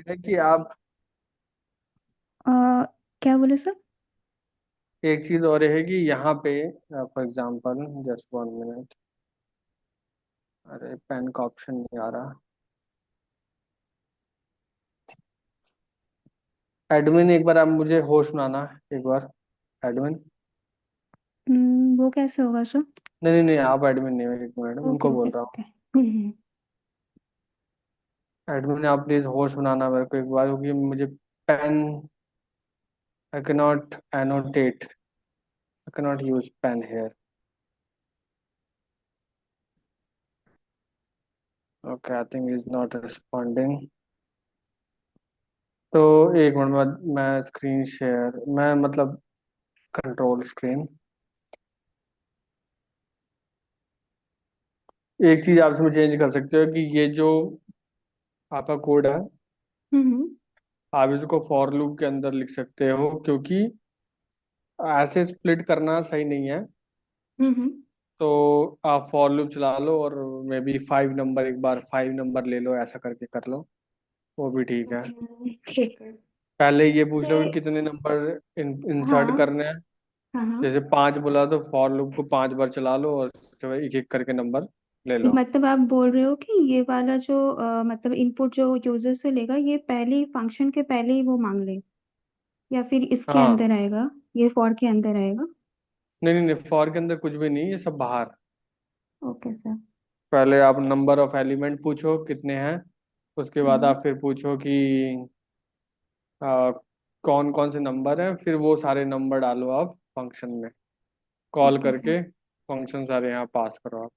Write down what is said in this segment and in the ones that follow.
है कि आप अ, क्या बोले सर? एक चीज और है कि यहाँ पे फॉर एग्जांपल जस्ट 1 मिनट। अरे पेन का ऑप्शन नहीं आ रहा। एडमिन एक बार आप मुझे होस्ट बनाना। एक बार एडमिन। वो कैसे होगा सर? नहीं नहीं नहीं, आप एडमिन नहीं हो, एक मिनट ओके उनको ओके बोल रहा हूँ। ओके। एडमिन आप प्लीज होस्ट बनाना मेरे को एक बार, क्योंकि मुझे pen I can not annotate, I can not use pen here. Okay I think is not responding. तो एक मिनट बाद मैं स्क्रीन शेयर, मैं मतलब कंट्रोल स्क्रीन। एक चीज आप इसमें चेंज कर सकते हो कि ये जो आपका कोड है, हम्म आप इसको फॉर लूप के अंदर लिख सकते हो, क्योंकि ऐसे स्प्लिट करना सही नहीं है। हम्म। तो आप फॉर लूप चला लो और मे बी 5 नंबर, एक बार 5 नंबर ले लो, ऐसा करके कर लो, वो भी ठीक है। ठीक है। पहले ये पूछ लो कि ये कितने नंबर इंसर्ट हाँ करने हैं। हाँ हाँ। जैसे 5 बोला तो फॉर लूप को 5 बार चला लो और उसके बाद एक एक करके नंबर ले लो। मतलब आप बोल रहे हो कि ये वाला जो मतलब इनपुट जो यूजर से लेगा, ये पहले ही फंक्शन के पहले ही वो मांग ले, या फिर इसके अंदर हाँ। आएगा? ये फॉर के अंदर आएगा? नहीं नहीं नहीं, फॉर के अंदर कुछ भी नहीं, ये सब बाहर। Okay sir. पहले आप नंबर ऑफ एलिमेंट पूछो कितने हैं, उसके बाद हम्म। आप फिर पूछो कि कौन कौन से नंबर हैं, फिर वो सारे नंबर डालो आप फंक्शन में, कॉल ओके सर। करके फंक्शन सारे यहाँ पास करो आप,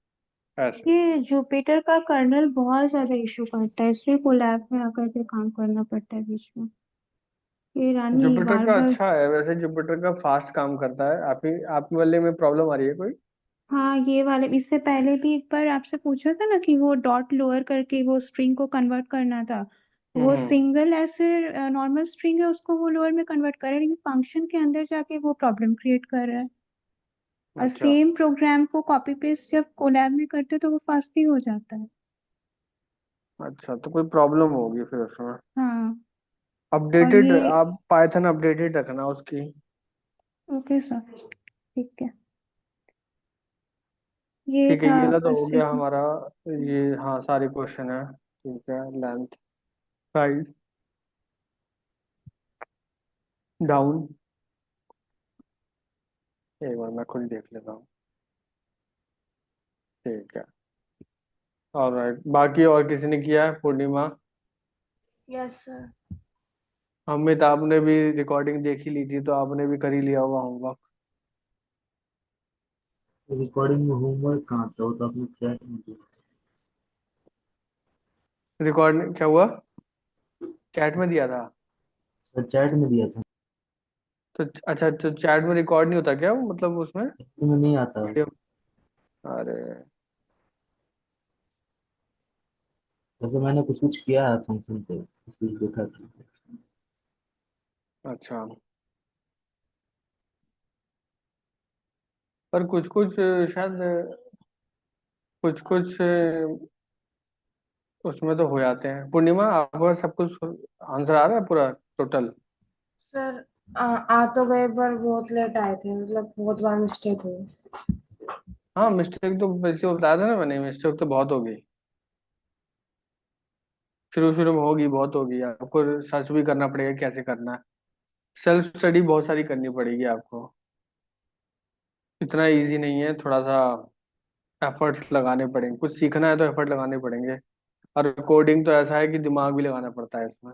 ऐसे। ये जुपिटर का कर्नल बहुत ज्यादा इशू करता है, इसलिए कोलैब में आकर के काम करना पड़ता है बीच में। ये रानी जुपिटर बार का बार। अच्छा है वैसे, जुपिटर का फास्ट काम करता है। आप वाले में प्रॉब्लम आ रही है कोई? हाँ, ये वाले इससे पहले भी एक बार आपसे पूछा था ना कि वो डॉट लोअर करके वो स्ट्रिंग को कन्वर्ट करना था। वो हम्म। सिंगल ऐसे नॉर्मल स्ट्रिंग है, उसको वो लोअर में कन्वर्ट कर रहा है, लेकिन फंक्शन के अंदर जाके वो प्रॉब्लम क्रिएट कर रहा है। और अच्छा सेम प्रोग्राम को कॉपी पेस्ट जब कोलैब में करते हो तो वो फास्ट ही हो जाता है। अच्छा, तो कोई प्रॉब्लम होगी फिर उसमें। हाँ। और अपडेटेड, ये आप पाइथन अपडेटेड रखना उसकी। ओके सर, ठीक है। ये ठीक है, था ये ला तो बस हो गया इतना। हमारा। ये हाँ, सारे क्वेश्चन है। ठीक है, लेंथ, साइज, डाउन। एक बार मैं खुद देख लेता हूँ। ठीक है। ऑलराइट, बाकी और किसी ने किया है? पूर्णिमा, यस सर। अमित, आपने भी रिकॉर्डिंग देख ही ली थी तो आपने भी कर ही लिया होगा होमवर्क। रिकॉर्डिंग में होमवर्क कहाँ था? वो तो आपने चैट में दिया। रिकॉर्ड क्या हुआ? चैट में दिया था? सर चैट में दिया था। तो अच्छा, तो चैट में रिकॉर्ड नहीं होता क्या वो, मतलब उसमें में नहीं आता। वीडियो? अरे। जैसे मैंने कुछ कुछ किया है फंक्शन पे, कुछ कुछ देखा था। अच्छा, पर कुछ कुछ शायद, कुछ कुछ उसमें तो हो जाते हैं। पूर्णिमा, आपका सब कुछ आंसर आ रहा है पूरा, टोटल? सर आ तो गए पर बहुत लेट आए थे, मतलब बहुत बार मिस्टेक हुई। हाँ, मिस्टेक तो वैसे बताया था ना मैंने, मिस्टेक तो बहुत होगी, शुरू शुरू में होगी, बहुत होगी। आपको सर्च भी करना पड़ेगा कैसे करना है, सेल्फ स्टडी बहुत सारी करनी पड़ेगी आपको। इतना इजी नहीं है, थोड़ा सा एफर्ट्स लगाने पड़ेंगे। कुछ सीखना है तो एफर्ट लगाने पड़ेंगे। और कोडिंग तो ऐसा है कि दिमाग भी लगाना पड़ता है इसमें।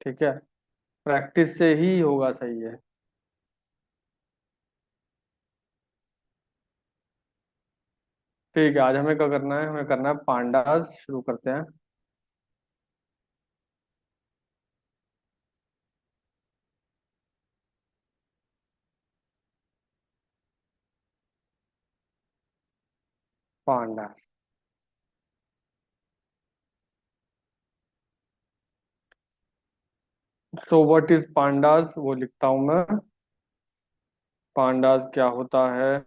ठीक है, प्रैक्टिस से ही होगा, सही है। ठीक है, आज हमें क्या करना है? हमें करना है पांडास, शुरू करते हैं। Pandas. So what is pandas, वो लिखता हूं मैं। पांडास क्या होता है?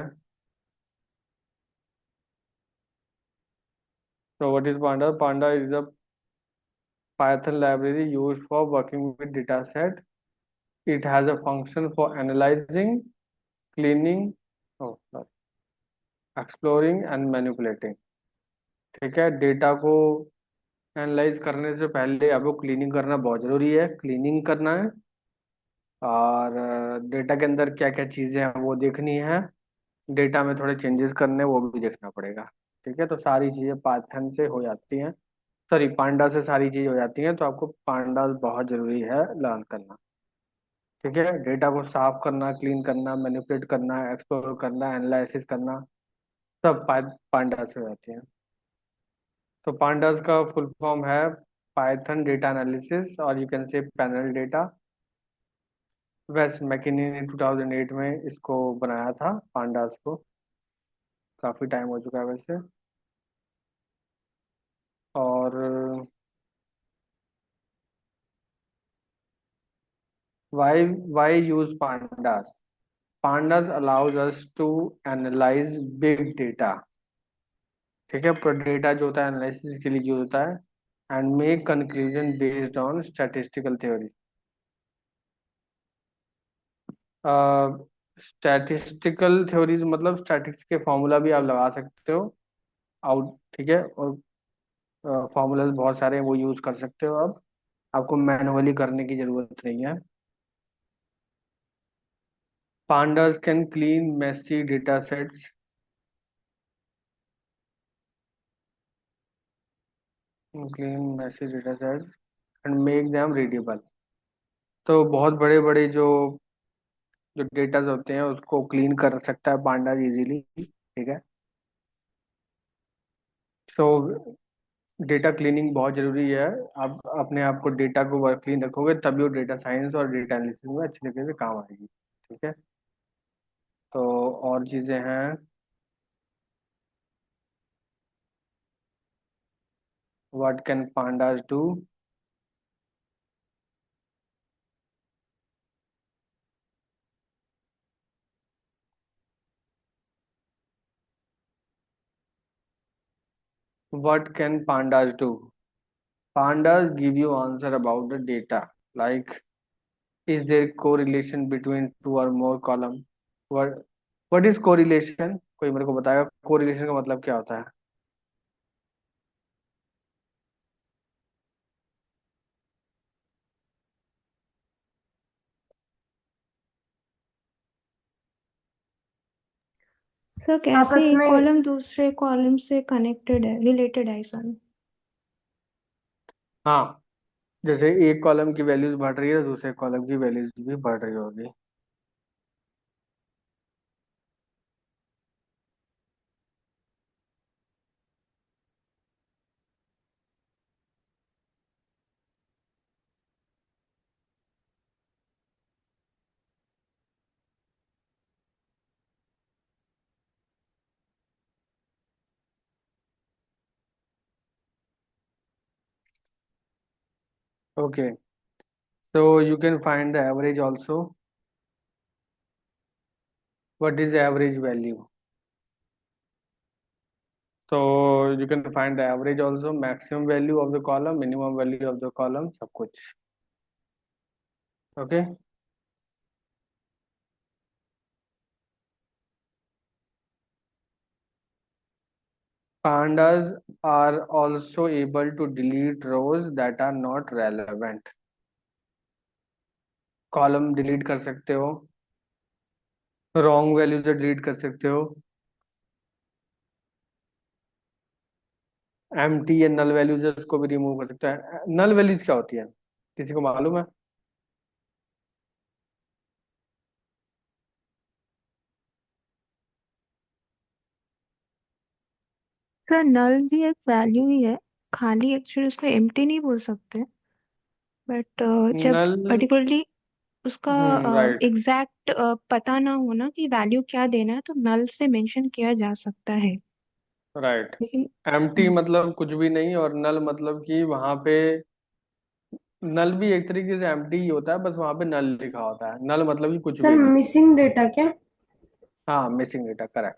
So what is Panda? Panda is a Python library used for working with data set. It has a function for analyzing, cleaning, oh, sorry, exploring and manipulating. ठीक है, data को एनालाइज करने से पहले आपको क्लीनिंग करना बहुत जरूरी है, क्लीनिंग करना है। और डेटा के अंदर क्या क्या चीजें हैं वो देखनी है, डेटा में थोड़े चेंजेस करने हैं, वो भी देखना पड़ेगा। ठीक है, तो सारी चीजें पाइथन से हो जाती हैं, सॉरी पांडा से सारी चीज हो जाती हैं, तो आपको पांडास बहुत जरूरी है लर्न करना। ठीक है, डेटा को साफ करना, क्लीन करना, मैनिपुलेट करना, एक्सप्लोर करना, एनालिसिस करना, सब पांडा से हो जाती है। तो पांडास का फुल फॉर्म है पाइथन डेटा एनालिसिस, और you can say panel data. Wes McKinney ने 2008 में इसको बनाया था पांडास को, काफी टाइम हो चुका है वैसे। और why use pandas? Pandas allows us to analyze big data। ठीक है, पर डेटा जो होता है एनालिसिस के लिए यूज होता है, and make conclusion based on statistical theory. Statistical theories मतलब स्टैटिस्टिक्स के फॉर्मूला भी आप लगा सकते हो आउट। ठीक है, और फॉर्मूलाज बहुत सारे हैं, वो यूज कर सकते हो। अब आपको मैनुअली करने की जरूरत नहीं है। Pandas can clean messy data sets, and make them readable। तो बहुत बड़े बड़े जो जो डेटा होते हैं उसको क्लीन कर सकता है पांडास इजीली। ठीक है, तो डेटा क्लीनिंग बहुत जरूरी है। आप अपने आप को डेटा को क्लीन रखोगे तभी वो डेटा साइंस और डेटा एनालिसिस में अच्छी तरीके से काम आएगी। ठीक है, तो और चीजें हैं। What can pandas do? What can pandas do? Pandas give you answer about the data, like is there correlation between two or more column? What what is correlation? कोई मेरे को बताएगा correlation का मतलब क्या होता है? सर कैसे आपस एक में। कॉलम दूसरे कॉलम से कनेक्टेड है, रिलेटेड है सर? हाँ, जैसे एक कॉलम की वैल्यूज बढ़ रही है, दूसरे कॉलम की वैल्यूज भी बढ़ रही होगी। Okay, so you can find the average also. What is the average value? So you can find the average also, maximum value of the column, minimum value of the column, सब कुछ। Okay, pandas are also able to delete rows that are not relevant। Column delete कर सकते हो, wrong value से delete कर सकते हो, empty या नल वैल्यूज है उसको भी रिमूव कर सकते हैं। नल वैल्यूज क्या होती है, किसी को मालूम है? सर नल भी एक वैल्यू ही है, खाली एक्चुअली उसको एम्प्टी नहीं बोल सकते, बट जब नल, पर्टिकुलरली उसका राइट, एग्जैक्ट पता ना हो ना कि वैल्यू क्या देना है, तो नल से मेंशन किया जा सकता है। राइट। लेकिन एम्प्टी हम्म, मतलब कुछ भी नहीं, और नल मतलब कि वहां पे नल भी एक तरीके से एम्प्टी ही होता है, बस वहां पे नल लिखा होता है। नल मतलब कि कुछ सर भी नहीं। मिसिंग डेटा क्या? हाँ, मिसिंग डेटा, करेक्ट।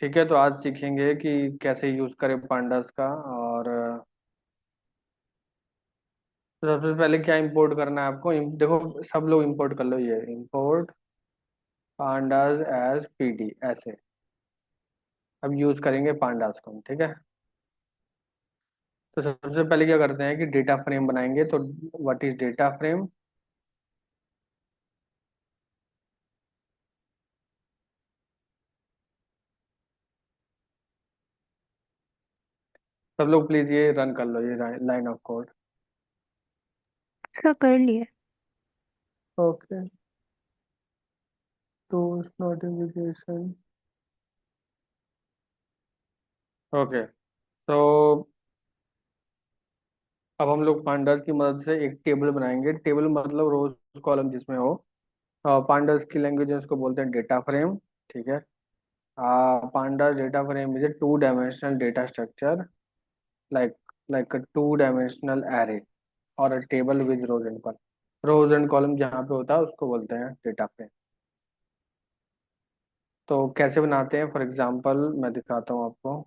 ठीक है, तो आज सीखेंगे कि कैसे यूज करें पांडास का। और तो सबसे पहले क्या इंपोर्ट करना है आपको, देखो सब लोग इंपोर्ट कर लो, ये इंपोर्ट पांडास एज पीडी ऐसे। अब यूज करेंगे पांडास को हम, ठीक है। तो सबसे पहले क्या करते हैं कि डेटा फ्रेम बनाएंगे। तो व्हाट इज डेटा फ्रेम? सब लोग प्लीज ये रन कर लो, ये लाइन ऑफ कोड। इसका कर लिया। ओके, तो नोटिफिकेशन। ओके, तो अब हम लोग पांडास की मदद से एक टेबल बनाएंगे। टेबल मतलब रोज कॉलम जिसमें हो। पांडास की लैंग्वेज उसको बोलते हैं डेटा फ्रेम, ठीक है। Pandas data frame is a two dimensional data structure, like like a two dimensional array और a table with rows and column. Rows and column जहाँ पे होता है उसको बोलते हैं डेटा फ्रेम। तो कैसे बनाते हैं, फॉर एग्जांपल मैं दिखाता हूँ आपको।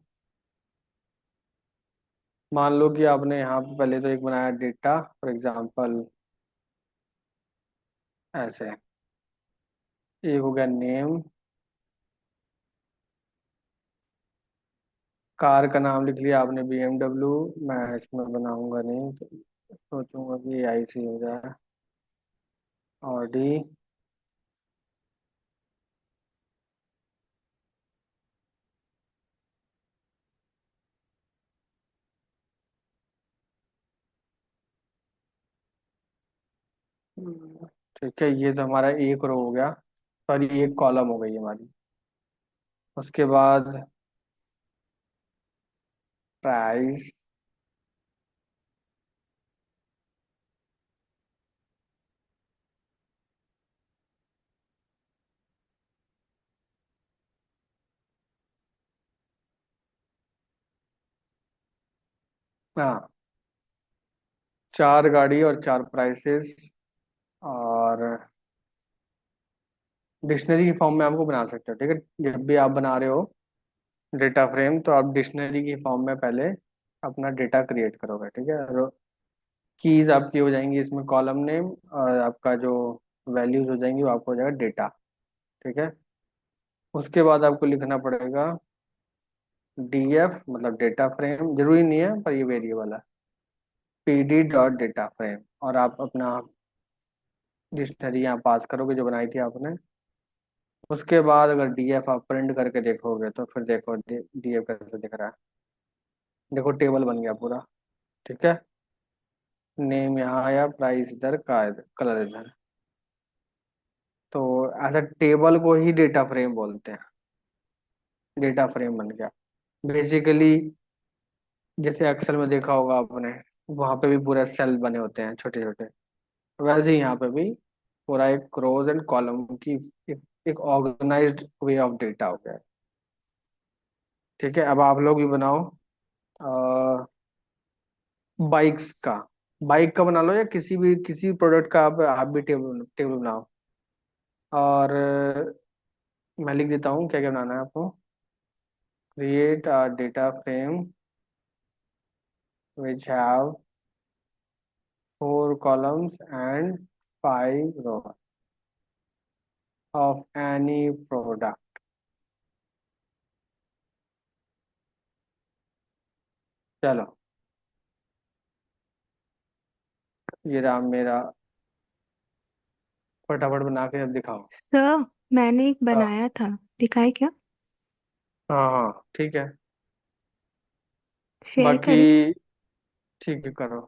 मान लो कि आपने यहाँ पे पहले तो एक बनाया डेटा, फॉर एग्जांपल ऐसे। एक हो गया नेम, कार का नाम लिख लिया आपने BMW। मैं इसमें बनाऊंगा नहीं, तो सोचूंगा कि IC हो जाए, Audi। ठीक है, ये तो हमारा एक रो हो गया, सॉरी एक कॉलम हो गई हमारी। उसके बाद प्राइस। हाँ, चार गाड़ी और चार प्राइसेस। और डिक्शनरी की फॉर्म में आपको बना सकते हो, ठीक है। जब भी आप बना रहे हो डेटा फ्रेम, तो आप डिक्शनरी की फॉर्म में पहले अपना डेटा क्रिएट करोगे, ठीक है। कीज आपकी हो जाएंगी इसमें कॉलम नेम, और आपका जो वैल्यूज हो जाएंगी वो आपको हो जाएगा डेटा, ठीक है। उसके बाद आपको लिखना पड़ेगा DF, मतलब डेटा फ्रेम जरूरी नहीं है पर ये वेरिएबल है, PD डॉट डेटा फ्रेम। और आप अपना डिक्शनरी यहाँ पास करोगे जो बनाई थी आपने। उसके बाद अगर DF आप प्रिंट करके देखोगे तो फिर देखो DF कैसे दिख रहा है। देखो टेबल बन गया पूरा, ठीक है। नेम यहाँ आया, प्राइस इधर का, कलर इधर। तो ऐसा टेबल को ही डेटा फ्रेम बोलते हैं। डेटा फ्रेम बन गया बेसिकली। जैसे एक्सेल में देखा होगा आपने, वहां पे भी पूरा सेल बने होते हैं छोटे छोटे, वैसे ही यहाँ पे भी पूरा एक रोज एंड कॉलम की एक ऑर्गेनाइज्ड वे ऑफ डेटा हो गया है। ठीक है, अब आप लोग भी बनाओ बाइक्स का। बाइक का बना लो या किसी प्रोडक्ट का, आप भी टेबल टेबल बनाओ। और मैं लिख देता हूँ क्या क्या बनाना है आपको। Create a data frame which have 4 columns and 5 rows of any product। चलो, ये रहा मेरा, फटाफट बना के अब दिखाओ। सर, मैंने एक हाँ बनाया था, दिखाए क्या? हाँ हाँ, ठीक है। शेयर बाकी करें? ठीक है, करो।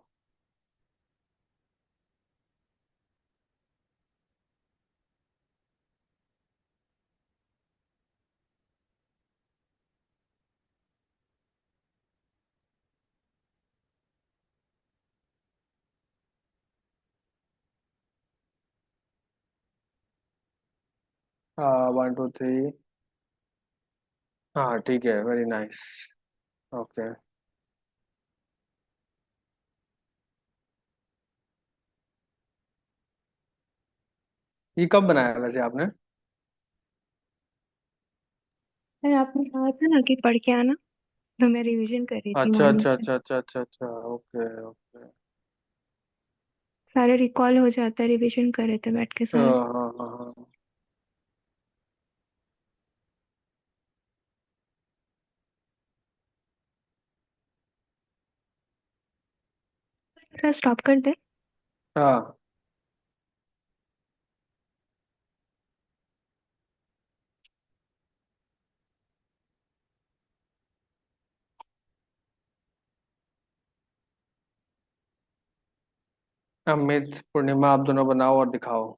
1 2 3। हाँ ठीक है, वेरी नाइस। ओके, ये कब बनाया वैसे आपने? अरे आपने कहा था ना कि पढ़ के आना, तो मैं रिवीजन कर रही थी अच्छा मॉर्निंग अच्छा से। अच्छा अच्छा अच्छा अच्छा, ओके ओके। सारे रिकॉल हो जाता है, रिवीजन कर रहे थे बैठ के हाँ सारे। हाँ हाँ हाँ। थोड़ा स्टॉप कर दे। हाँ, अमित पूर्णिमा आप दोनों बनाओ और दिखाओ।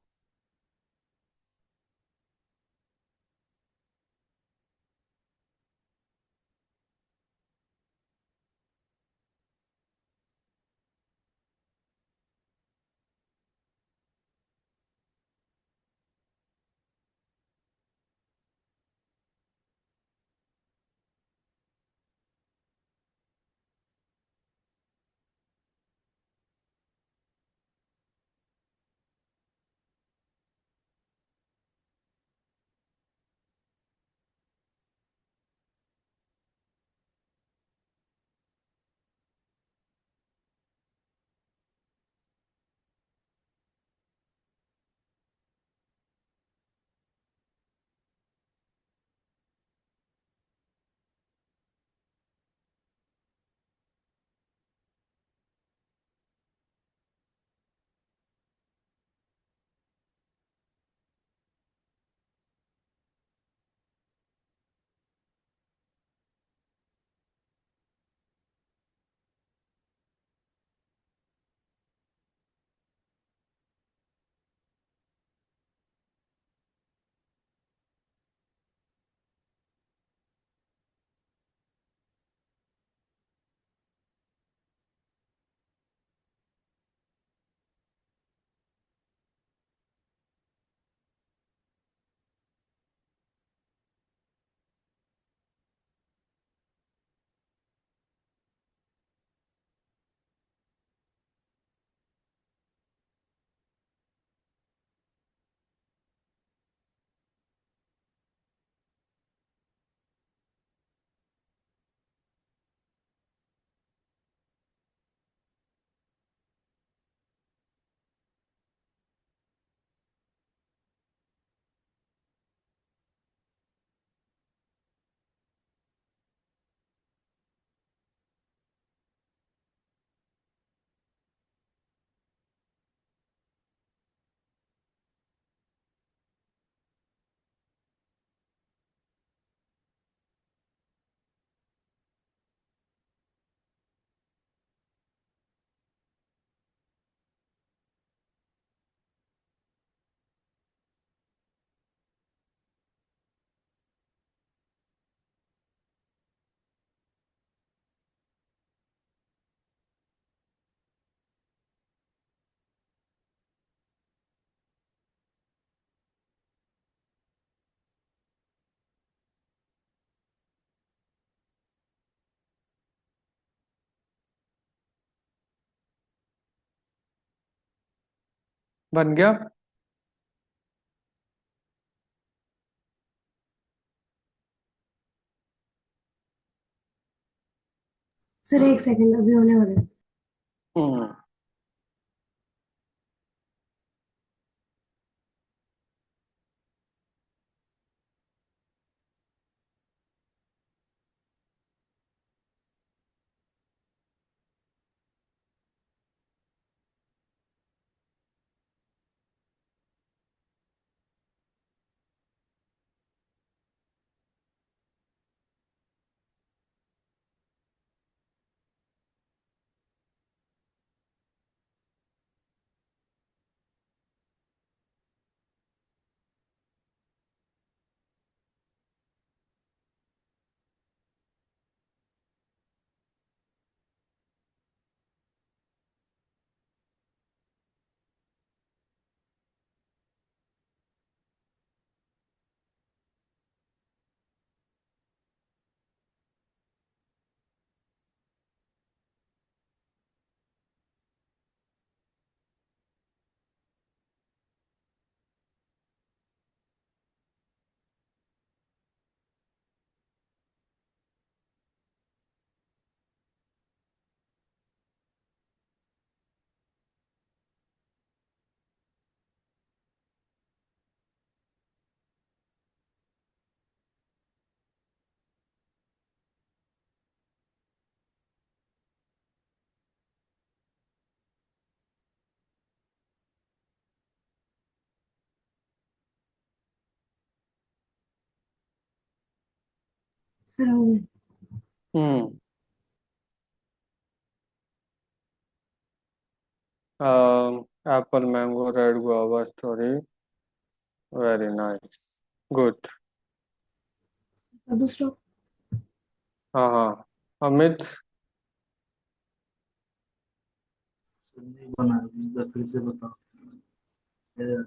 बन गया। सर एक सेकंड, अभी होने वाला है। हम्म। सर हो गए। Hmm apple mango red guava story, very nice, good. अब दूसरा। हाँ हाँ, अमित। सर नहीं बना, एक बार फिर से बताओ। एरर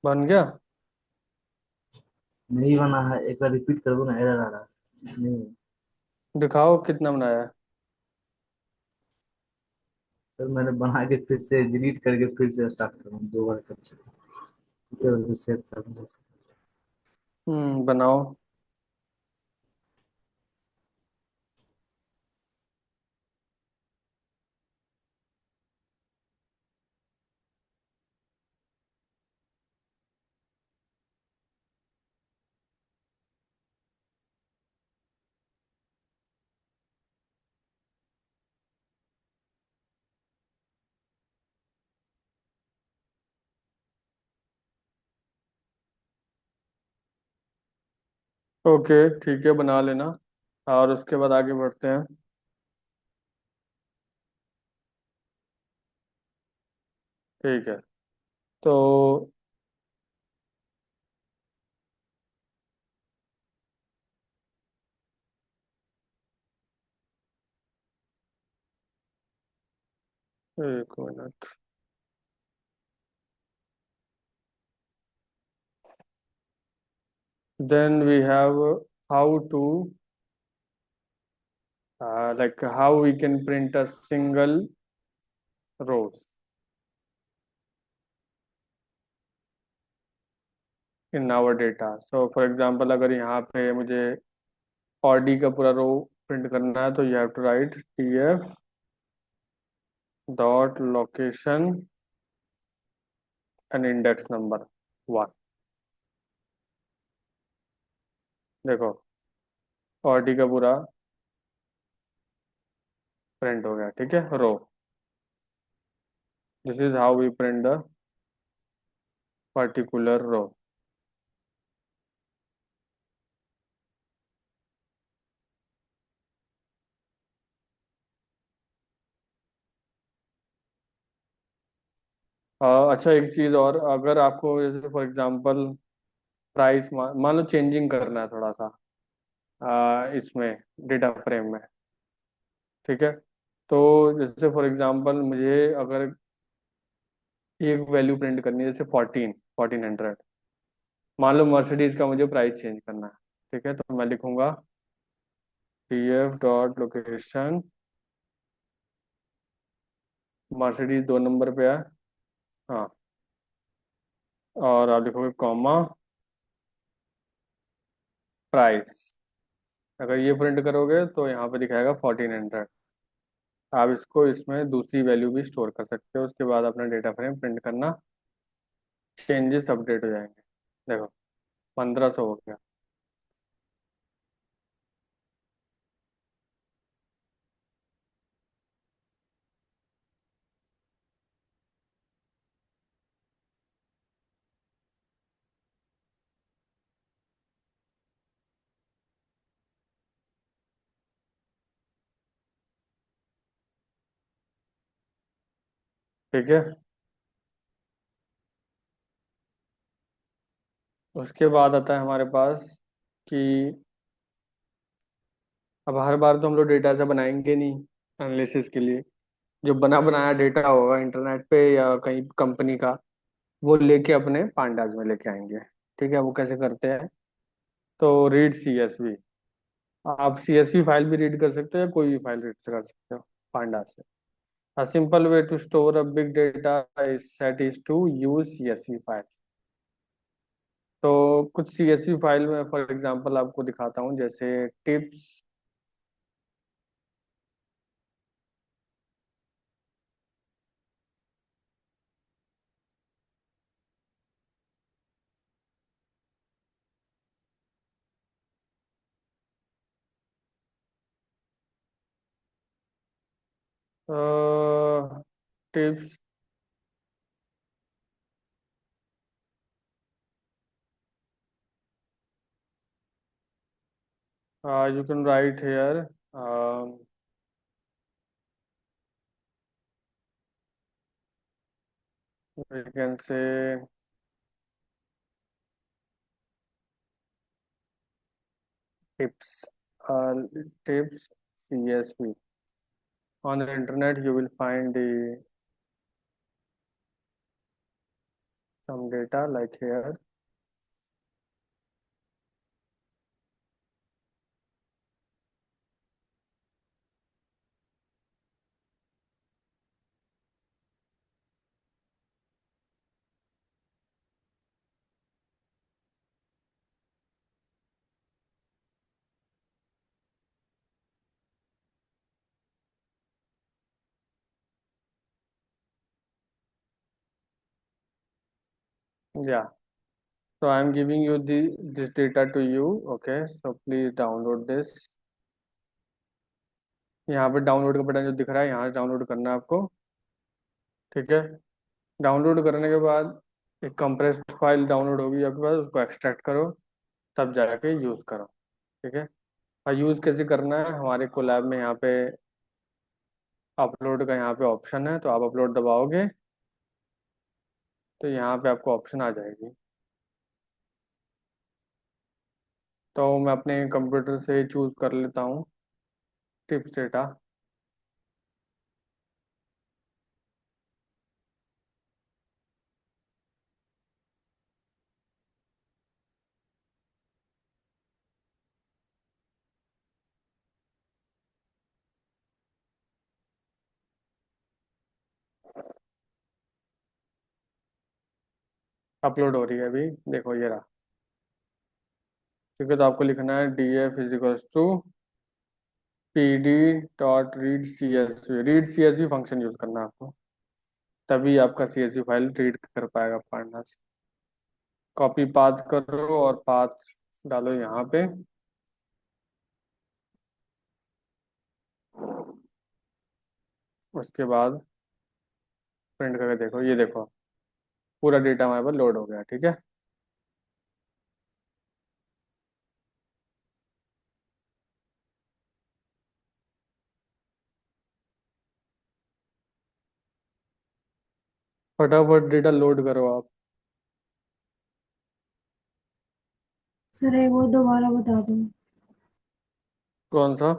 बन गया? नहीं बना है, एक बार रिपीट कर दो ना, एरर आ रहा है नहीं। दिखाओ कितना बनाया है। सर मैंने बना के फिर से डिलीट करके फिर से स्टार्ट करूँ, दो बार कर चुका, सेव कर दूँ। बनाओ। ओके, ठीक है, बना लेना। और उसके बाद आगे बढ़ते हैं। ठीक है, तो एक मिनट। Then we have how to like how we can print a single rows in our data. So for example, अगर यहाँ पे मुझे ऑडी का पूरा रो प्रिंट करना है तो you have to write tf dot location and index number 1। देखो, ऑडी का पूरा प्रिंट हो गया, ठीक है, row. This is how we print the particular row. अच्छा, एक चीज़ और, अगर आपको जैसे फॉर एग्जांपल प्राइस मान लो चेंजिंग करना है थोड़ा सा इसमें डेटा फ्रेम में, ठीक है, तो जैसे फॉर एग्जांपल मुझे अगर एक वैल्यू प्रिंट करनी है, जैसे 1400, मान लो मर्सिडीज का मुझे प्राइस चेंज करना है, ठीक है, तो मैं लिखूंगा tf dot location, Mercedes 2 number पे है, हाँ, और आप लिखोगे कॉमा प्राइस। अगर ये प्रिंट करोगे तो यहाँ पे दिखाएगा 1400। आप इसको इसमें दूसरी वैल्यू भी स्टोर कर सकते हो, उसके बाद अपना डेटा फ्रेम प्रिंट करना, चेंजेस अपडेट हो जाएंगे। देखो, 1500 हो गया। ठीक है, उसके बाद आता है हमारे पास कि अब हर बार तो हम लोग डेटा से बनाएंगे नहीं एनालिसिस के लिए। जो बना बनाया डेटा होगा इंटरनेट पे या कहीं कंपनी का, वो लेके अपने पांडाज में लेके आएंगे। ठीक है, वो कैसे करते हैं? तो रीड सीएसवी, आप सीएसवी फाइल भी रीड कर सकते हो या कोई भी फाइल रीड कर सकते हो पांडाज से। A simple way to store a big data is set is to use CSV file. तो कुछ सीएसवी फाइल में फॉर एग्जांपल आपको दिखाता हूँ, जैसे tips, tips, you can write here, we can say tips, uh, tips CSV. On the internet, you will find some data like here. Yeah. So I'm giving you this data to you. Okay. So please download this. यहाँ पे download का button जो दिख रहा है, यहाँ से download करना है आपको। ठीक है। डाउनलोड करने के बाद एक कंप्रेस्ड फाइल डाउनलोड होगी आपके पास, उसको एक्सट्रैक्ट करो, तब जाके यूज़ करो। ठीक है। और यूज़ कैसे करना है, हमारे कोलैब में यहाँ पे अपलोड का यहाँ पे ऑप्शन है, तो आप अपलोड दबाओगे तो यहाँ पे आपको ऑप्शन आ जाएगी। तो मैं अपने कंप्यूटर से चूज़ कर लेता हूँ टिप्स डेटा। अपलोड हो रही है अभी, देखो ये रहा। ठीक है। तो आपको लिखना है df is to pd dot read CSV function use करना है आपको, तभी आपका CSV फाइल रीड कर पाएगा पढ़ना से। कॉपी पाथ करो और पाथ डालो यहाँ पे। उसके बाद प्रिंट करके देखो, ये देखो पूरा डेटा हमारे पास लोड हो गया। ठीक है। फटाफट डेटा लोड करो आप। सर एक बार दोबारा बता दो। कौन सा?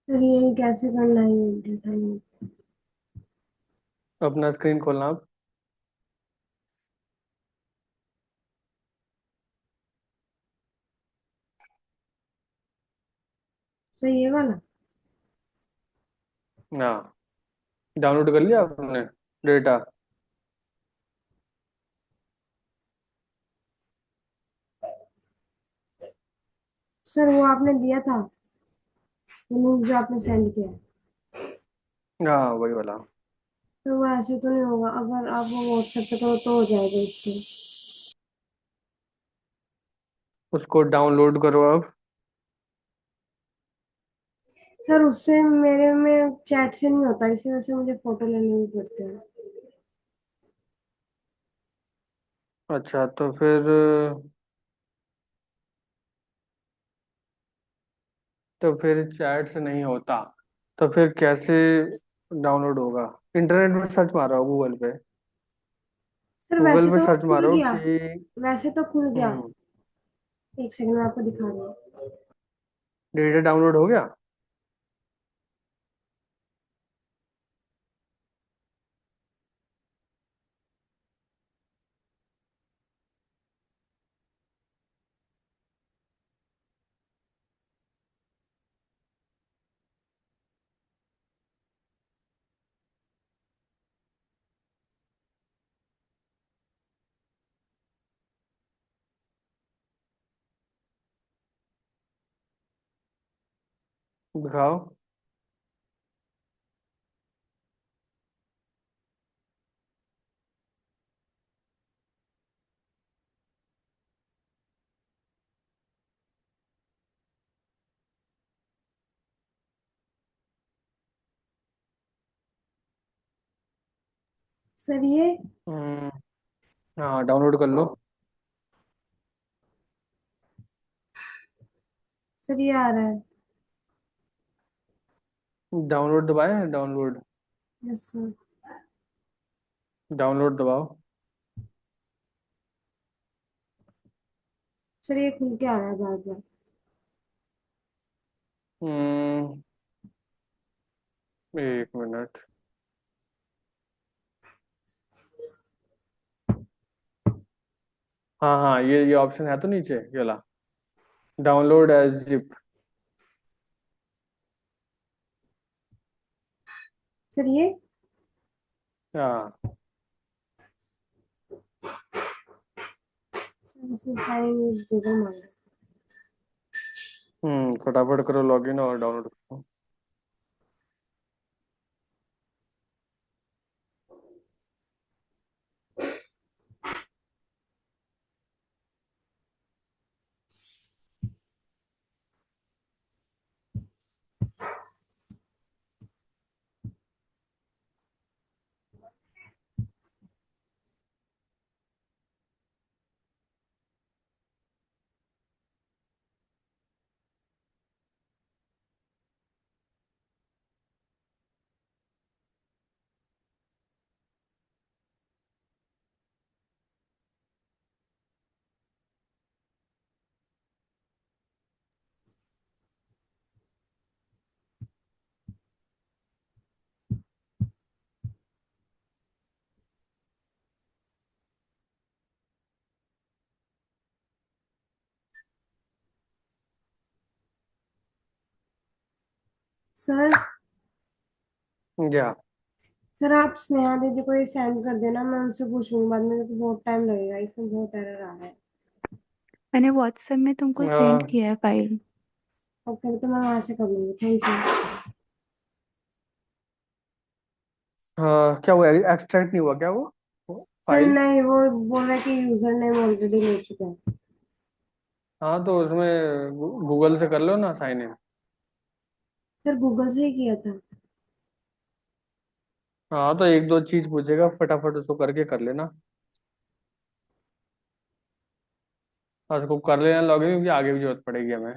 सर ये कैसे करना है ये डेटा में? अपना स्क्रीन खोलना आप। सर ये वाला? हाँ, डाउनलोड कर लिया आपने डेटा? सर वो आपने दिया था, वो जो आपने सेंड किया। हाँ, वही वाला। तो वो ऐसे तो नहीं होगा, अगर आप वो व्हाट्सएप पे करो तो हो जाएगा इससे। उसको डाउनलोड करो आप। सर उससे मेरे में चैट से नहीं होता, इसी वजह से मुझे फोटो लेने भी पड़ते हैं। अच्छा, तो फिर चैट से नहीं होता, तो फिर कैसे डाउनलोड होगा? इंटरनेट में सर्च मारो गूगल पे। सर गूगल वैसे पे तो वो सर्च खुल मारो गया, कि वैसे तो खुल गया। हम्म एक सेकंड में आपको दिखा रही हूँ। डेटा डाउनलोड हो गया। दिखाओ। सर ये हम्म हाँ, डाउनलोड कर लो। सर ये आ रहा है। डाउनलोड दबाए हैं? Download, yes sir. डाउनलोड दबाओ। सर ये खुल के आ रहा है बार बार। हम्म, एक मिनट। हाँ हाँ, ये ऑप्शन है तो नीचे ये वाला, डाउनलोड एज जिप। सर ये हाँ। साइन गूगल मांग रहा फटाफट करो लॉगिन और डाउनलोड करो। सर। या सर आप स्नेहा दीदी को ये सेंड कर देना, मैं उनसे पूछूंगी बाद में, मेरे को बहुत टाइम लगेगा, इसमें बहुत एरर आ रहा है। मैंने व्हाट्सएप में तुमको सेंड किया है फाइल। ओके तो मैं वहां से कर लूंगी, थैंक यू। क्या हुआ, एक्सट्रैक्ट नहीं हुआ क्या वो सर फाइल? नहीं, वो बोल रहे कि यूजर नेम ऑलरेडी ले चुका है। हाँ तो उसमें गूगल से कर लो ना साइन इन। सर गूगल से ही किया था। हाँ तो एक दो चीज पूछेगा, फटाफट उसको करके कर लेना। और उसको कर लेना लॉगिन, क्योंकि आगे भी जरूरत पड़ेगी हमें।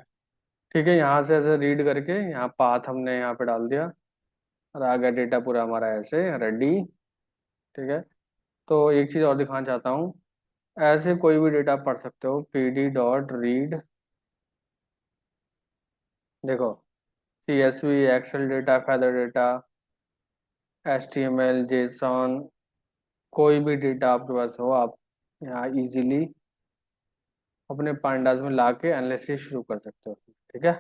ठीक है, यहाँ से ऐसे रीड करके, यहाँ पाथ हमने यहाँ पे डाल दिया और आ गया डेटा पूरा हमारा ऐसे रेडी। ठीक है, तो एक चीज और दिखाना चाहता हूँ। ऐसे कोई भी डेटा पढ़ सकते हो, pd.read। देखो, CSV, Excel data, feather data, HTML, JSON, कोई भी डेटा आपके पास हो, आप यहाँ इजीली अपने पांडास में ला के एनालिसिस शुरू कर सकते हो। ठीक है,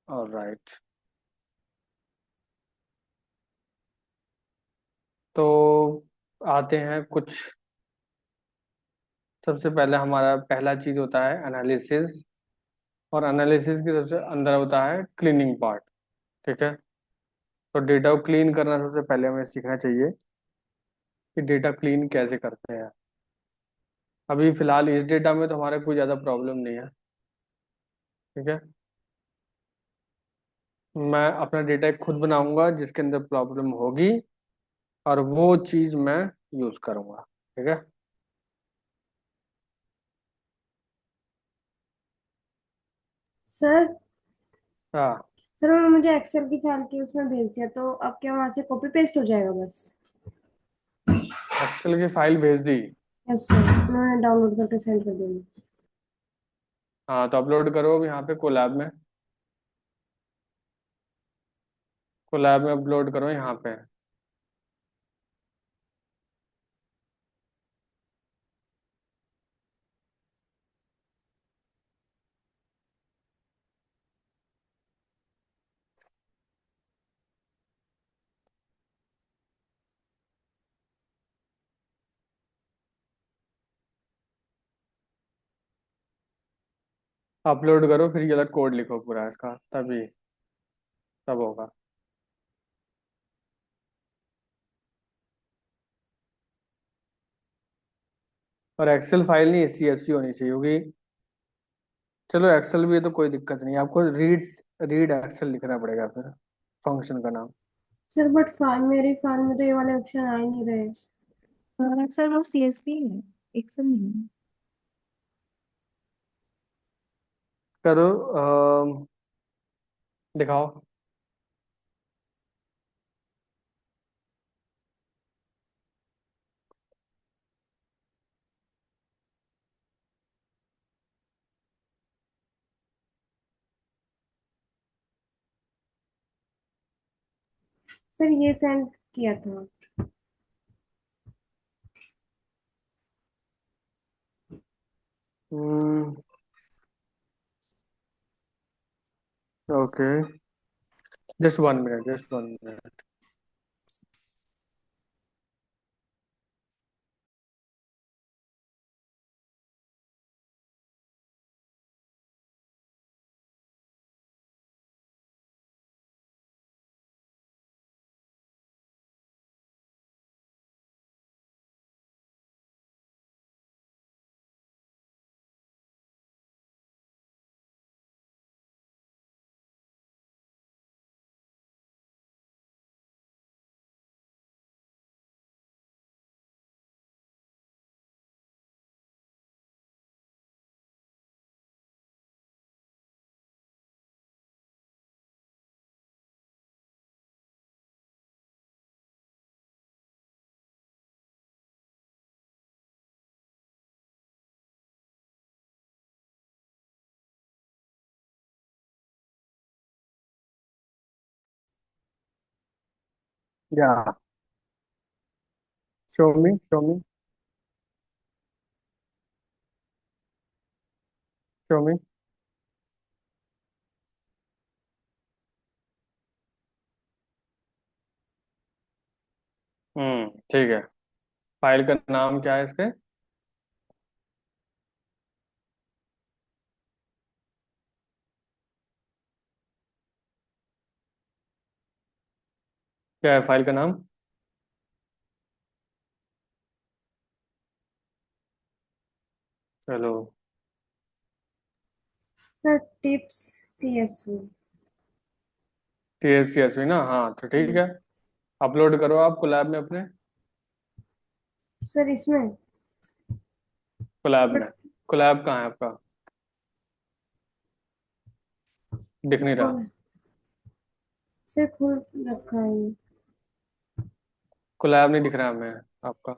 ऑलराइट। तो आते हैं कुछ। सबसे पहले हमारा पहला चीज होता है एनालिसिस, और एनालिसिस के सबसे अंदर होता है क्लीनिंग पार्ट। ठीक है, तो डेटा को क्लीन करना सबसे पहले हमें सीखना चाहिए कि डेटा क्लीन कैसे करते हैं। अभी फिलहाल इस डेटा में तो हमारा कोई ज़्यादा प्रॉब्लम नहीं है। ठीक है, मैं अपना डेटा खुद बनाऊंगा जिसके अंदर प्रॉब्लम होगी, और वो चीज़ मैं यूज़ करूंगा। ठीक है। सर। हाँ, सर उन्होंने मुझे एक्सेल की फाइल की उसमें भेज दिया, तो अब क्या वहां से कॉपी पेस्ट हो जाएगा बस? एक्सेल की फाइल भेज दी। यस सर, मैं डाउनलोड करके सेंड कर दूंगी। हाँ तो अपलोड करो अब यहाँ पे कोलैब में, कोलैब में अपलोड करो यहाँ पे। अपलोड करो, फिर ये वाला कोड लिखो पूरा इसका, तभी तब होगा। और एक्सेल फाइल नहीं, CSV होनी चाहिए, क्योंकि चलो एक्सेल भी है तो कोई दिक्कत नहीं, आपको रीड रीड एक्सेल लिखना पड़ेगा फिर, फंक्शन का नाम। सर बट फाइल, मेरी फाइल में तो ये वाले ऑप्शन आ ही नहीं रहे। सर वो सीएसवी है, एक्सेल नहीं है। करो। दिखाओ। सर ये सेंड किया था। Okay, just 1 minute, just 1 minute. Yeah, show me, show me, show me. ठीक है। फाइल का नाम क्या है इसके? क्या है फाइल का नाम? चलो। Sir tips CSV। TFCSV ना, हाँ तो ठीक है। अपलोड करो आप कोलैब में अपने। सर इसमें कोलैब बट में। कोलैब कहाँ है आपका? दिख नहीं रहा। सर खुल रखा है ये। कोलैब नहीं दिख रहा हमें आपका।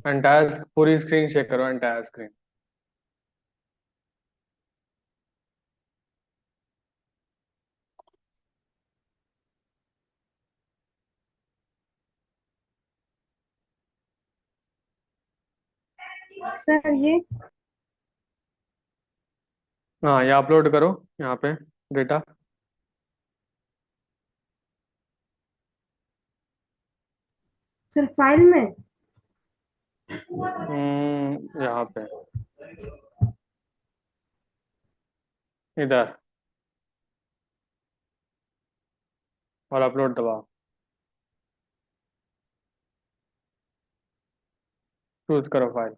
एंटायर पूरी स्क्रीन चेक करो, एंटायर स्क्रीन। सर ये हाँ, ये अपलोड करो यहाँ पे डेटा। सर फाइल में। यहाँ पे, इधर, और अपलोड दबाओ। चूज करो फाइल।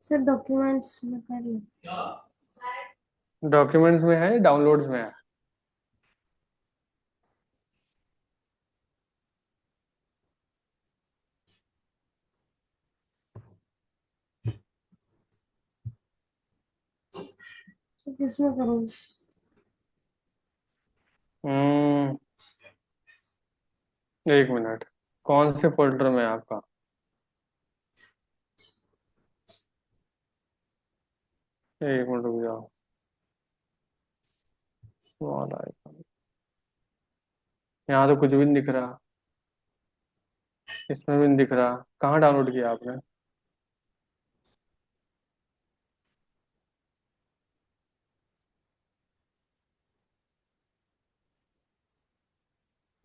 सर डॉक्यूमेंट्स में कर लो। डॉक्यूमेंट्स में है, डाउनलोड्स में है? तो किसमें करूँ? हम्म 1 मिनट। कौन से फोल्डर में है आपका? एक मिनट रुक जाओ। Small icon. यहाँ तो कुछ भी नहीं दिख रहा। इसमें भी नहीं दिख रहा। कहाँ डाउनलोड किया आपने?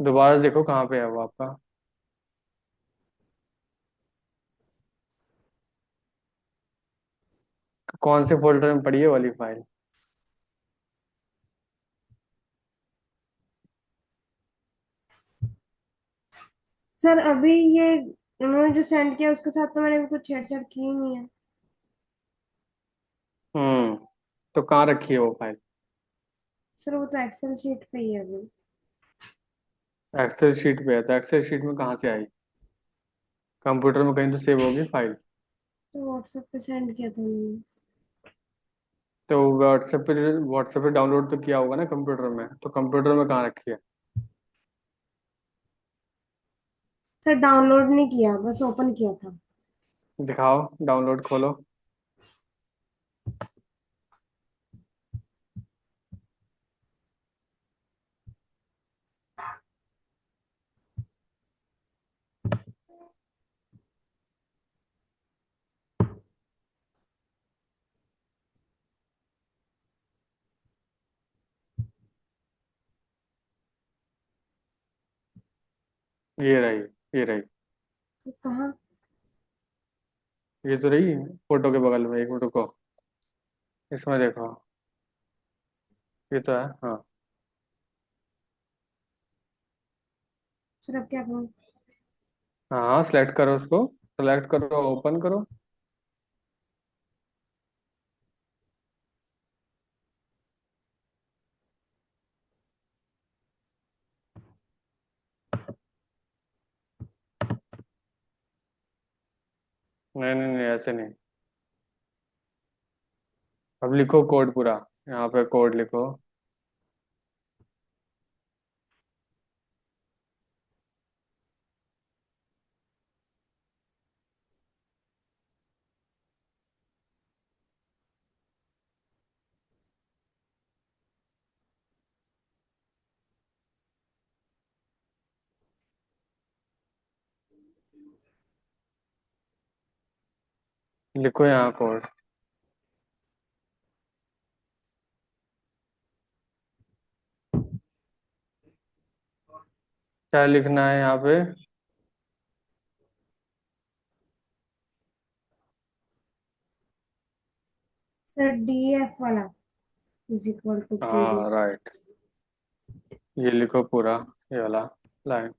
दोबारा देखो कहाँ पे है वो आपका। कौन से फोल्डर में पड़ी है वाली फाइल? सर अभी ये उन्होंने जो सेंड किया उसके साथ तो मैंने अभी कुछ छेड़छाड़ की ही नहीं है। हम्म तो कहाँ रखी है वो फाइल? सर वो तो एक्सेल शीट पे ही है अभी। एक्सेल शीट पे है तो एक्सेल शीट में कहाँ से आई? कंप्यूटर में कहीं तो सेव होगी फाइल। तो व्हाट्सएप पे सेंड किया था मैंने। तो व्हाट्सएप पे डाउनलोड तो किया होगा ना कंप्यूटर में, तो कंप्यूटर में कहाँ रखी है? सर डाउनलोड नहीं किया, बस ओपन किया था। दिखाओ, डाउनलोड खोलो। ये रही, ये रही। तो कहाँ? ये तो रही फोटो के बगल में, एक मिनट रुको। इसमें देखो, ये तो है, हाँ। सर अब क्या करूँ? हाँ हाँ, सेलेक्ट करो उसको, सेलेक्ट करो, ओपन करो। नहीं नहीं नहीं, ऐसे नहीं। अब लिखो कोड पूरा, यहाँ पे कोड लिखो। लिखो यहाँ कोड। क्या लिखना है यहाँ पे? सर DF वाला इज इक्वल टू PD। हाँ राइट, ये लिखो पूरा, ये वाला लाइन।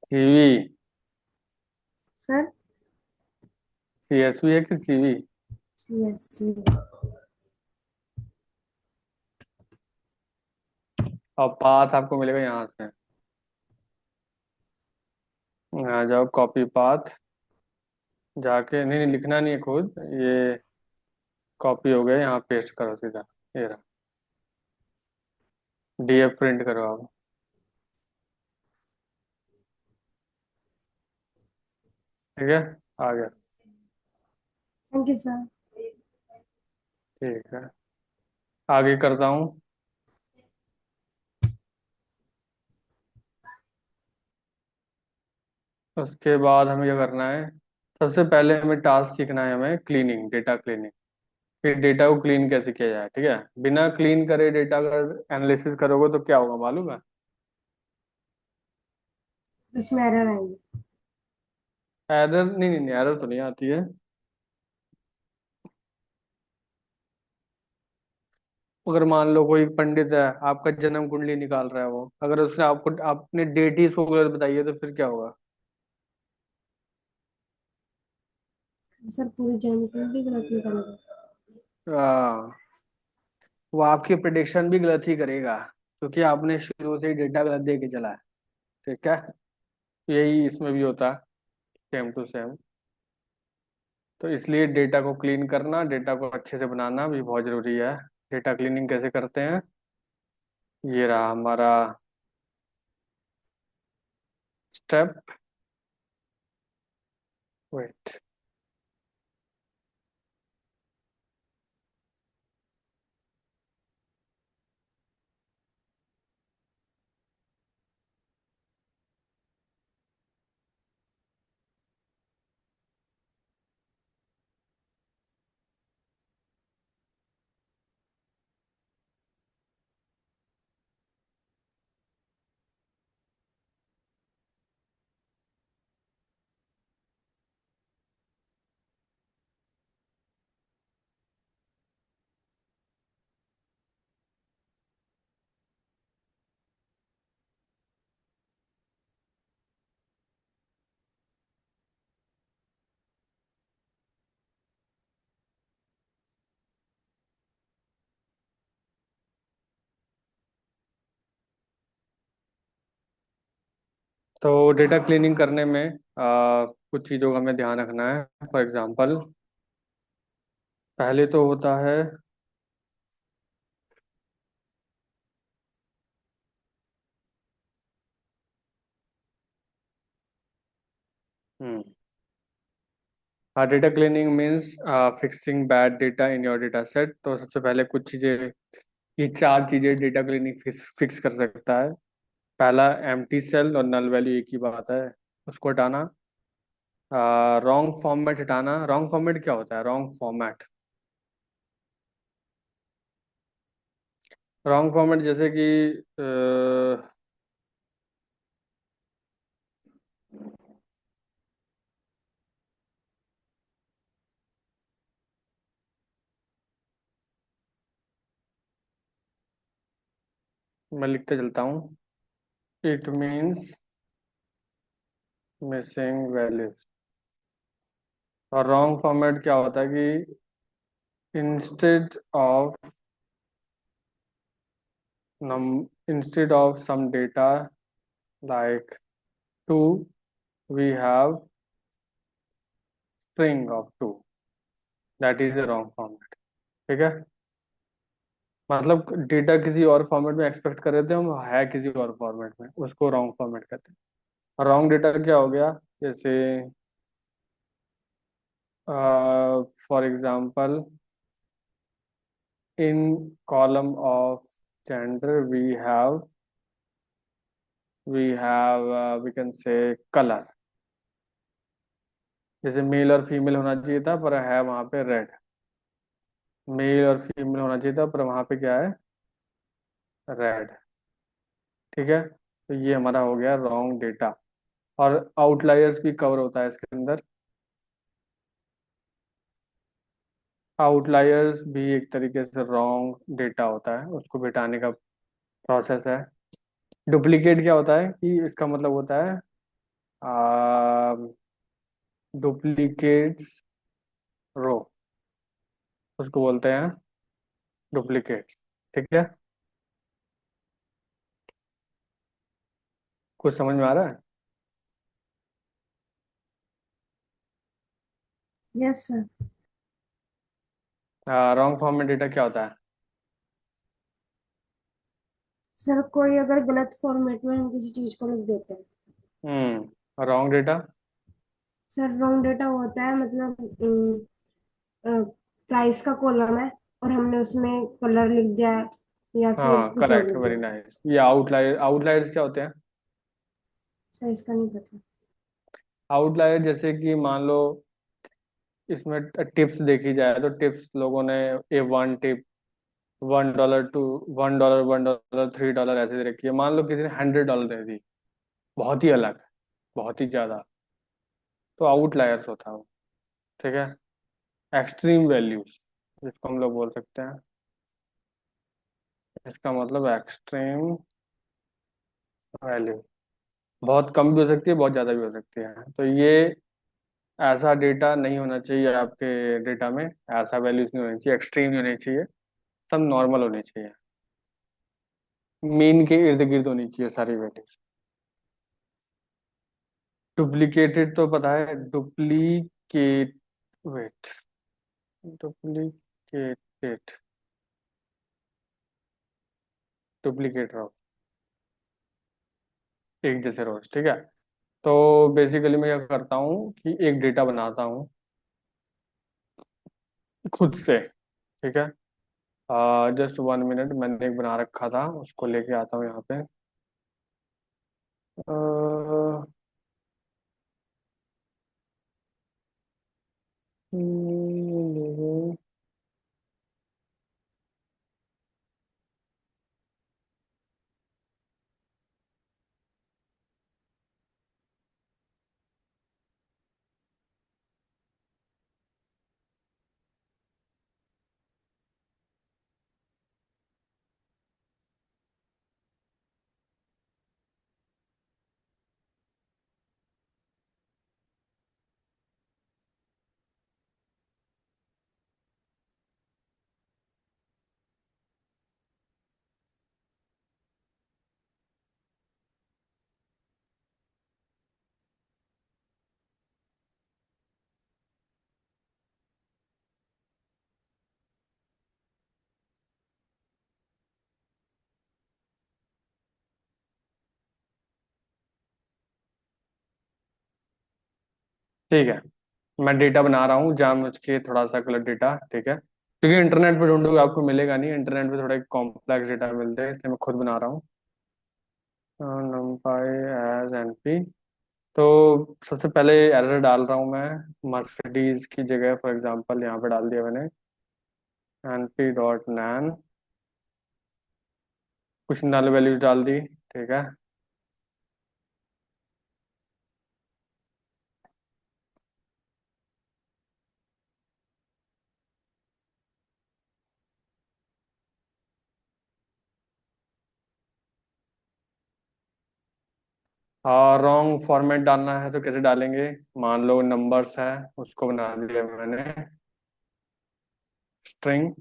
सीवी? सर सीएसवी है कि सीवी? CSV। और पाथ आपको मिलेगा यहाँ से। आ जाओ कॉपी पाथ, जाके नहीं नहीं लिखना नहीं है खुद, ये कॉपी हो गया, यहाँ पेस्ट करो सीधा। ये रहा, डीएफ प्रिंट करो आप। ठीक है, आ गया। Thank you sir. ठीक है, आगे करता हूँ। उसके बाद हमें क्या करना है? सबसे पहले हमें टास्क सीखना है, हमें क्लीनिंग, डेटा क्लीनिंग। फिर डेटा को क्लीन कैसे किया जाए, ठीक है। बिना क्लीन करे डेटा का एनालिसिस करोगे तो क्या होगा मालूम है? उसमें एरर आएगी। एरर नहीं नहीं नहीं, एरर तो नहीं आती है। अगर मान लो कोई पंडित है, आपका जन्म कुंडली निकाल रहा है वो, अगर उसने आपको आपने डेट ही इसको गलत बताई है तो फिर क्या होगा? सर पूरी जानकारी गलत निकालेगा। हाँ, वो आपकी प्रिडिक्शन भी गलत ही करेगा, क्योंकि आपने शुरू से ही डेटा गलत दे के चला है। ठीक है, यही इसमें भी होता है, सेम टू सेम। तो इसलिए डेटा को क्लीन करना, डेटा को अच्छे से बनाना भी बहुत जरूरी है। डेटा क्लीनिंग कैसे करते हैं? ये रहा हमारा स्टेप। वेट, तो डेटा क्लीनिंग करने में कुछ चीज़ों का हमें ध्यान रखना है। फॉर एग्जांपल, पहले तो होता है data cleaning means fixing bad data in your data set. तो सबसे पहले कुछ चीज़ें, ये चार चीज़ें डेटा क्लीनिंग फिक्स कर सकता है। पहला, एम्प्टी सेल और नल वैल्यू एक ही बात है, उसको हटाना। रॉन्ग फॉर्मेट हटाना। रॉन्ग फॉर्मेट क्या होता है? रॉन्ग फॉर्मेट, रॉन्ग फॉर्मेट जैसे कि मैं लिखते चलता हूँ। It means missing values. और रॉन्ग फॉर्मेट क्या होता है कि instead of instead of some data like 2, we have string of 2, that is a wrong format। ठीक है, मतलब डेटा किसी और फॉर्मेट में एक्सपेक्ट कर रहे थे हम, है किसी और फॉर्मेट में, उसको रॉन्ग फॉर्मेट कहते हैं। और रॉन्ग डेटा क्या हो गया? जैसे for example, in column of gender we have we can say colour. जैसे मेल और फीमेल होना चाहिए था, पर है वहां पे रेड। मेल और फीमेल होना चाहिए था, पर वहां पे क्या है? रेड। ठीक है, तो ये हमारा हो गया रॉन्ग डेटा। और आउटलायर्स भी कवर होता है इसके अंदर। आउटलायर्स भी एक तरीके से रॉन्ग डेटा होता है, उसको मिटाने का प्रोसेस है। डुप्लीकेट क्या होता है कि इसका मतलब होता है डुप्लीकेट्स रो, उसको बोलते हैं डुप्लीकेट। ठीक है, कुछ समझ में आ रहा है? Yes sir. रॉन्ग फॉर्म में डेटा क्या होता है? सर कोई अगर गलत फॉर्मेट में हम किसी चीज को लिख देते हैं। Wrong data. Sir wrong data होता है मतलब प्राइस का कॉलम है और हमने उसमें कलर लिख दिया है या फिर हाँ, कुछ और करेक्ट, लिख वेरी दिया। नाइस। ये आउटलायर्स क्या होते हैं? सर इसका नहीं पता। आउटलायर जैसे कि मान लो इसमें टिप्स देखी जाए तो टिप्स लोगों ने A1 टिप $1 टू $1, $1, $3 ऐसे दे रखी है। मान लो किसी ने $100 दे दी, बहुत ही अलग, बहुत ही ज्यादा, तो आउटलायर्स होता है वो। ठीक है, एक्सट्रीम वैल्यूज जिसको हम लोग बोल सकते हैं, इसका मतलब एक्सट्रीम वैल्यू। बहुत कम भी हो सकती है, बहुत ज्यादा भी हो सकती है। तो ये ऐसा डेटा नहीं होना चाहिए आपके डेटा में, ऐसा वैल्यूज नहीं होनी चाहिए, एक्सट्रीम नहीं होनी चाहिए, सब नॉर्मल होनी चाहिए, मीन के इर्द गिर्द होनी चाहिए सारी वैल्यूज। डुप्लीकेटेड तो पता है, डुप्लीकेट, वेट, डुप्लीकेटेड, डुप्लीकेट रो, एक जैसे रोज। ठीक है, तो बेसिकली मैं क्या करता हूँ कि एक डेटा बनाता हूँ खुद से। ठीक है, जस्ट 1 मिनट, मैंने एक बना रखा था, उसको लेके आता हूँ यहाँ पे। अह, ठीक है, मैं डेटा बना रहा हूँ जानबूझ के, थोड़ा सा गलत डेटा, ठीक है, क्योंकि इंटरनेट पे ढूंढोगे आपको मिलेगा नहीं, इंटरनेट पे थोड़ा कॉम्प्लेक्स डेटा मिलते हैं, इसलिए मैं खुद बना रहा हूँ। numpy as np। तो सबसे पहले एरर डाल रहा हूँ मैं, मर्सिडीज की जगह फॉर एग्जांपल यहाँ पे डाल दिया मैंने np.nan, कुछ नल वैल्यूज डाल दी, ठीक है। और रॉन्ग फॉर्मेट डालना है तो कैसे डालेंगे, मान लो नंबर्स है, उसको बना दिया मैंने स्ट्रिंग,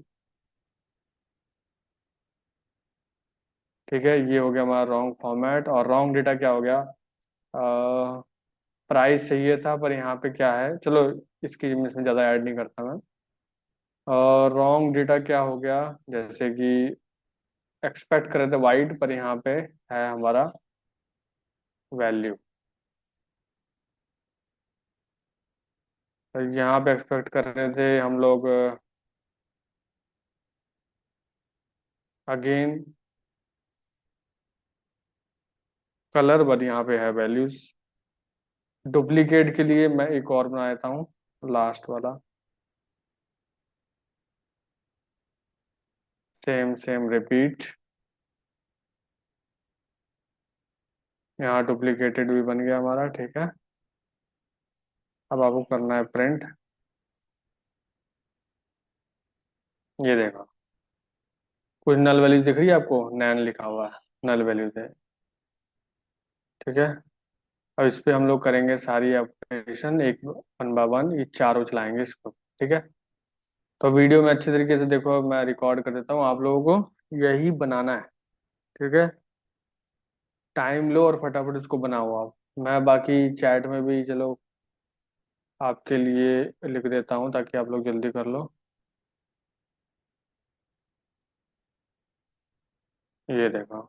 ठीक है, ये हो गया हमारा रॉन्ग फॉर्मेट। और रॉन्ग डेटा क्या हो गया, प्राइस चाहिए था पर यहाँ पे क्या है, चलो इसकी इसमें ज़्यादा ऐड नहीं करता मैं। और रॉन्ग डेटा क्या हो गया, जैसे कि एक्सपेक्ट कर रहे थे वाइड, पर यहाँ पे है हमारा वैल्यू, तो यहाँ पे एक्सपेक्ट कर रहे थे हम लोग अगेन कलर, पर यहाँ पे है वैल्यूज। डुप्लीकेट के लिए मैं एक और बना देता हूँ, लास्ट वाला, सेम सेम रिपीट, यहाँ डुप्लीकेटेड भी बन गया हमारा, ठीक है। अब आपको करना है प्रिंट, ये देखो कुछ नल वैल्यूज दिख रही है आपको, नैन लिखा हुआ है, नल वैल्यूज है, ठीक है। अब इस पे हम लोग करेंगे सारी ऑपरेशन एक वन बाय वन, ये चारों चलाएंगे इसको, ठीक है। तो वीडियो में अच्छे तरीके से देखो, मैं रिकॉर्ड कर देता हूँ, आप लोगों को यही बनाना है, ठीक है। टाइम लो और फटाफट इसको बनाओ आप, मैं बाकी चैट में भी चलो आपके लिए लिख देता हूँ ताकि आप लोग जल्दी कर लो। ये देखो,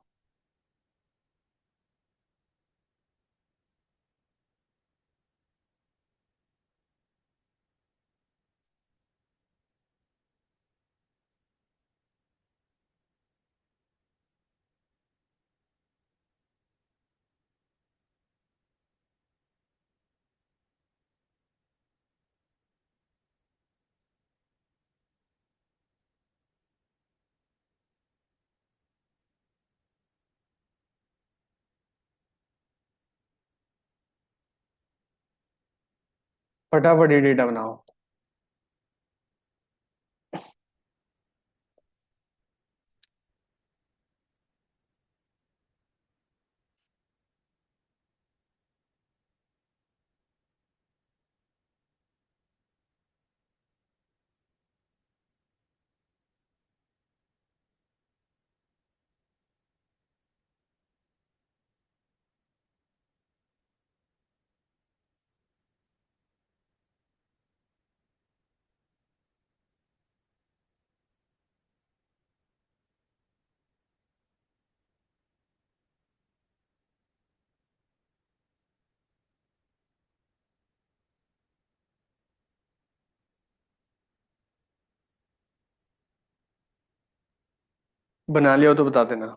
फटाफट ये डेटा बनाओ। बना लिया हो तो बता देना,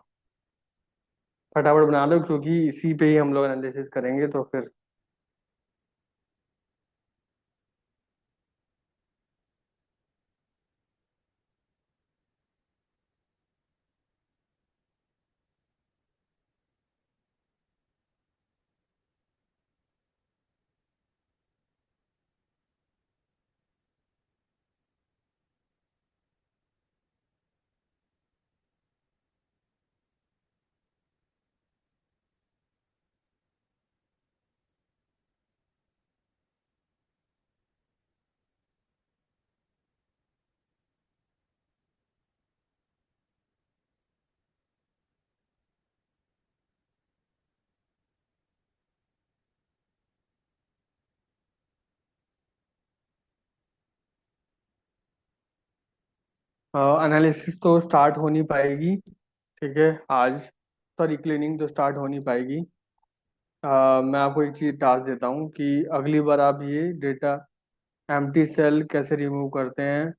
फटाफट बना लो, क्योंकि इसी पे ही हम लोग एनालिसिस करेंगे तो फिर। एनालिसिस तो स्टार्ट हो नहीं पाएगी, ठीक है आज, सॉरी क्लीनिंग तो स्टार्ट हो नहीं पाएगी, मैं आपको एक चीज टास्क देता हूँ कि अगली बार आप ये डेटा एम्प्टी सेल कैसे रिमूव करते हैं,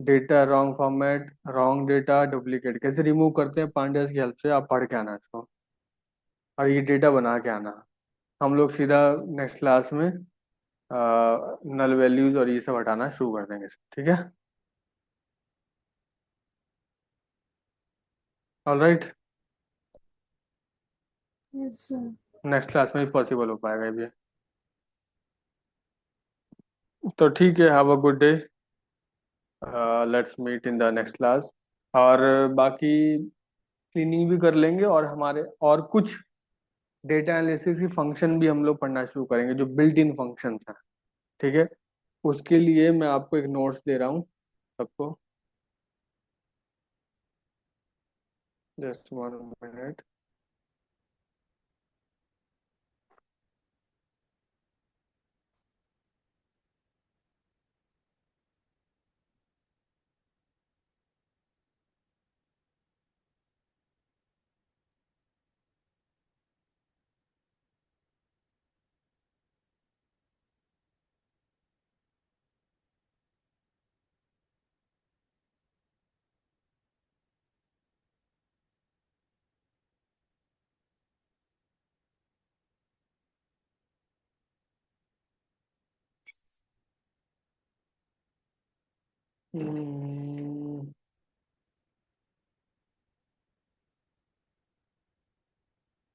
data wrong format, wrong data, duplicate कैसे रिमूव करते हैं, पांड्यास की हेल्प से आप पढ़ के आना इसको, और ये डेटा बना के आना। हम लोग सीधा नेक्स्ट क्लास में नल वैल्यूज और ये सब हटाना शुरू कर देंगे, ठीक है? All right. Yes sir. Next class में ही पॉसिबल हो पाएगा ये। तो ठीक है, have a good day, let's meet in the next class. और बाकी क्लीनिंग भी कर लेंगे, और हमारे और कुछ डेटा एनालिसिस की फंक्शन भी हम लोग पढ़ना शुरू करेंगे जो बिल्ट इन फंक्शन हैं, ठीक है? उसके लिए मैं आपको एक नोट्स दे रहा हूँ सबको, जस्ट 1 मिनट।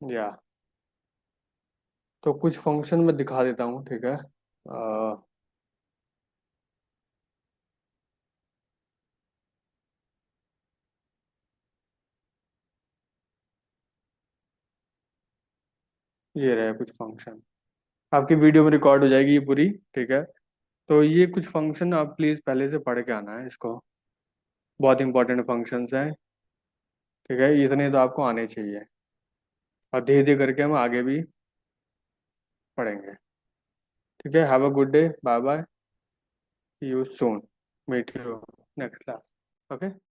या तो कुछ फंक्शन में दिखा देता हूँ, ठीक है? ये रहे कुछ फंक्शन, आपकी वीडियो में रिकॉर्ड हो जाएगी ये पूरी, ठीक है? तो ये कुछ फंक्शन आप प्लीज़ पहले से पढ़ के आना है इसको, बहुत इंपॉर्टेंट फंक्शंस हैं, ठीक है? इतने तो आपको आने चाहिए, और धीरे धीरे करके हम आगे भी पढ़ेंगे, ठीक है? Have a good day, bye bye, see you soon, meet you next class, okay?